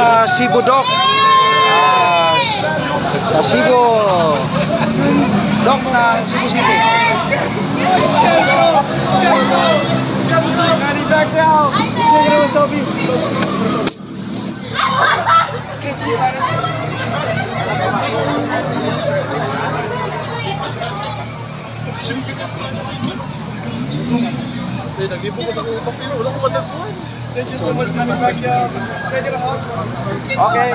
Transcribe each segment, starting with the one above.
sa Cebu, Doc. Sa Cebu. Doc ng Cebu City. Carry back now. Take it away, Sophie. Thank you so much, Manny Pacquiao. Okay.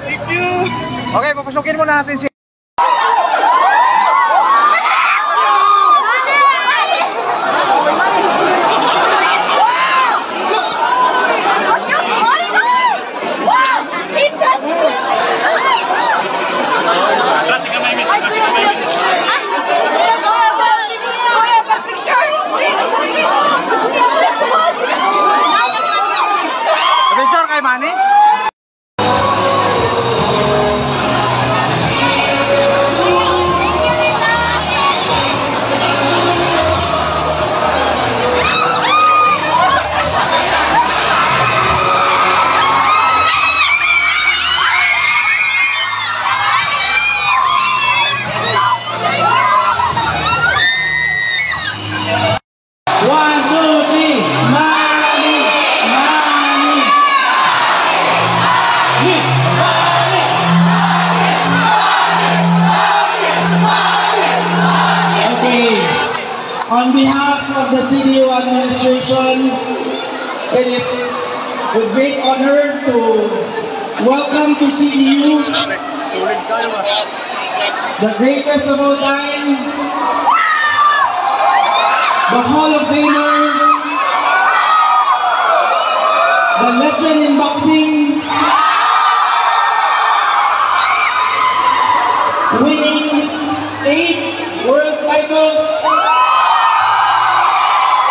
Thank you. Okay, papasukin muna natin si picture kay Manny. On behalf of the CDU administration, it is with great honor to welcome to CDU the greatest of all time, the Hall of Famer, the legend in boxing, winning 8 world titles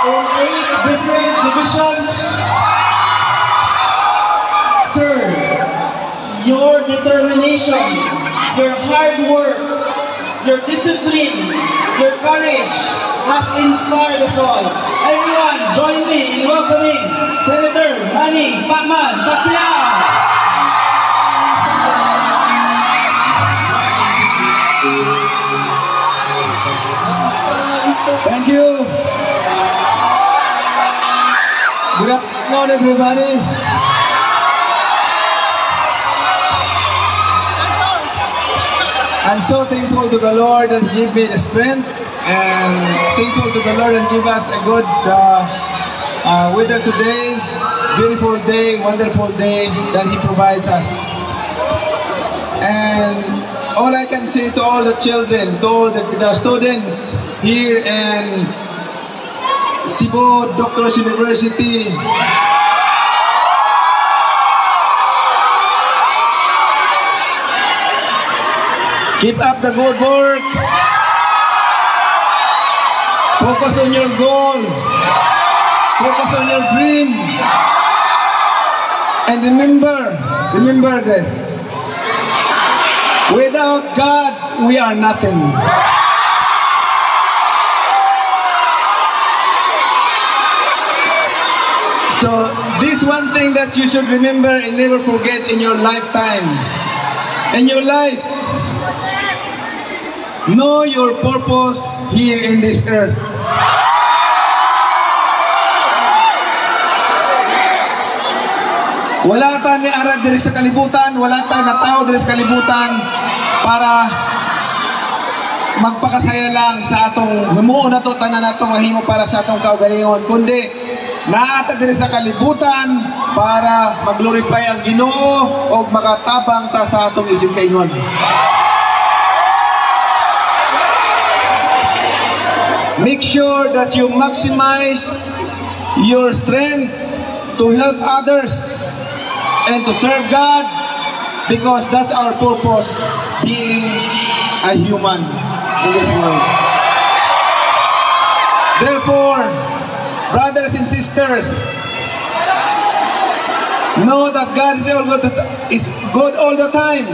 in 8 different divisions. Sir, your determination, your hard work, your discipline, your courage has inspired us all. Everyone, join me in welcoming Senator Manny Pacquiao. Thank you. Good afternoon, everybody. I'm so thankful to the Lord that He gave me the strength, and thankful to the Lord that give us a good weather today. Beautiful day, wonderful day that He provides us. And all I can say to all the children, to all the students here in Cebu Doctors University, keep up the good work. Focus on your goal. Focus on your dream. And remember this. Without God, we are nothing. So this one thing that you should remember and never forget in your lifetime. In your life, know your purpose here in this earth. Wala ta ni arad diri sa kalibutan, wala ta na tao diri sa kalibutan para magpakasaya lang sa atong himuon nato tanan natong mahimo para sa atong kaugalingon, kundi naata diri sa kalibutan para mag-glorify ang Ginoo o makatabang ta sa atong isip kaingon. Make sure that you maximize your strength to help others and to serve God, because that's our purpose, being a human in this world. Therefore, brothers and sisters, know that God is good all the time.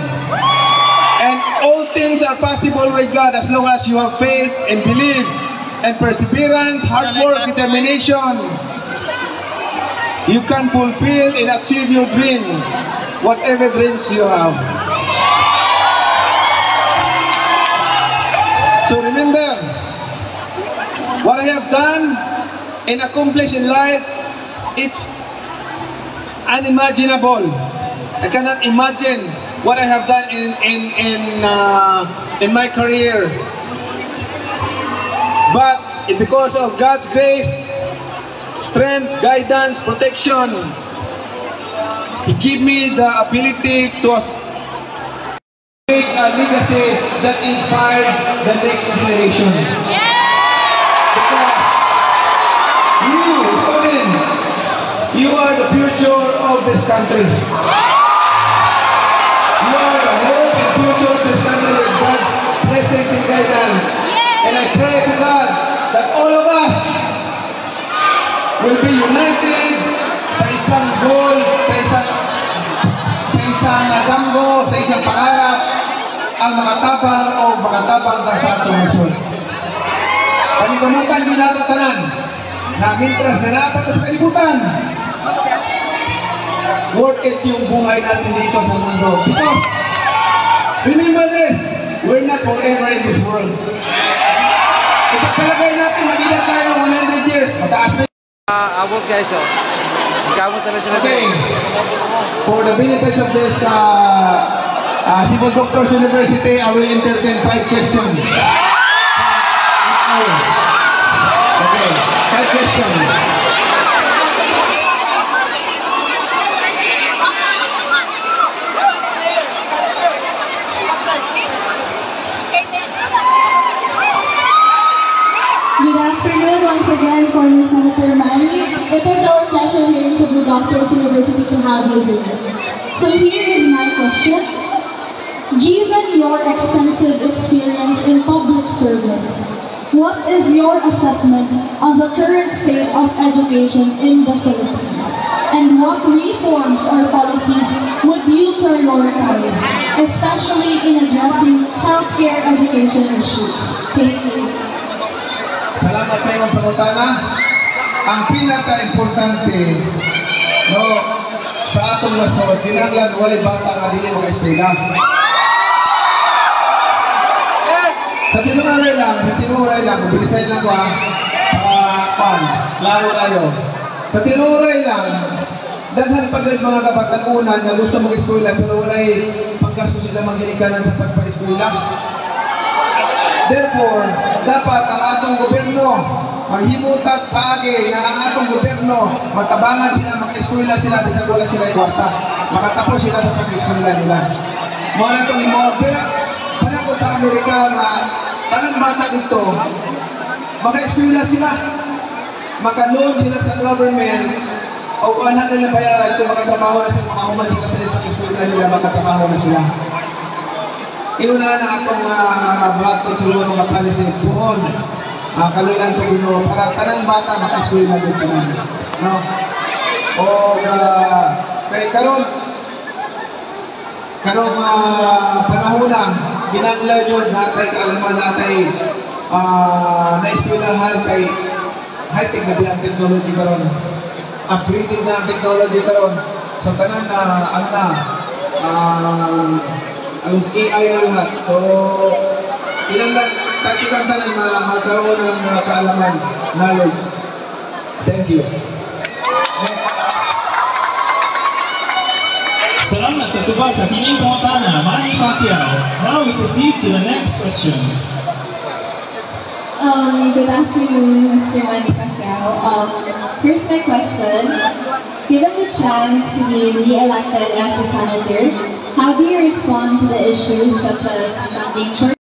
And all things are possible with God as long as you have faith and belief and perseverance, hard work, determination. You can fulfill and achieve your dreams, whatever dreams you have. So remember, what I have done and accomplished in life, it's unimaginable. I cannot imagine what I have done in my career. But it's because of God's grace, strength, guidance, protection. He gave me the ability to make a legacy that inspired the next generation. Because you, students, you are the future of this country. You are the hope and future of this country with God's blessings and guidance. And I pray to God that all of us will be united sa isang goal, sa isang damgo, sa isang pangarap, ang makatabang o makatabang ka sa atong nasod. Panikamutan din natin tanan na mintras na natin sa kalibutan, worth it yung buhay natin dito sa mundo. Because, remember this, we're not forever in this world. Ipagpalagay natin, magiging tayo 100 years, mataas na. Abot guys, oh. Gamot na sila. Okay. For the benefits of this Civil Doctors University, I will entertain 5 questions. Okay, 5 questions. Good afternoon once again, former Senator Manny. It is our pleasure here in Cebu Doctors University to have you here. So here is my question. Given your extensive experience in public service, what is your assessment on the current state of education in the Philippines? And what reforms or policies would you prioritize, especially in addressing healthcare education issues? Thank you. Salamat sa iyong pangutana. Ang pinaka-importante sa atong nasod, kinahanglan walay bata nga dili maka-eskwela. Sa tinuray lang, bilisan lang ko klaro tayo. Sa tinuray lang, daghan pagod mga kabatanunan na gusto mag-eskwela pero walay paggasto sila magginikanan sa pagpa-eskwela. Therefore, dapat ang atong gobyerno maghimutag paagi na ang atong gobyerno matabangan sila, maka-eskwela sila bisag wala sila kwarta. Makatapos sila sa pag-eskwela nila. Mao na itong pero panagod sa Amerika na tanang bata dito, maka-eskwela sila, maka-loan sila sa government o anak nila bayaran kung makatrabaho na sila, makahuman sila sa pag-eskwela nila, makatrabaho na sila. Iuna na atong blato siguro mga policy buon kaluyan sa Ginoo para tanang bata maka-eskwela dito no. O kay karon panahon na ginanglan yun natay kaalaman natay na-eskwelahan kay high-tech na ang technology karon, upgrading na ang technology karon so tanan ang AI na lahat. So, ilang tanan magkaroon ng kaalaman, knowledge. Thank you. Salamat sa tubag sa kining pangutana, Manny Pacquiao. Now we proceed to the next question. Good afternoon, Mr. Manny Pacquiao. Here's my question. Given the chance to be re-elected as a senator, how do you respond to the issues such as funding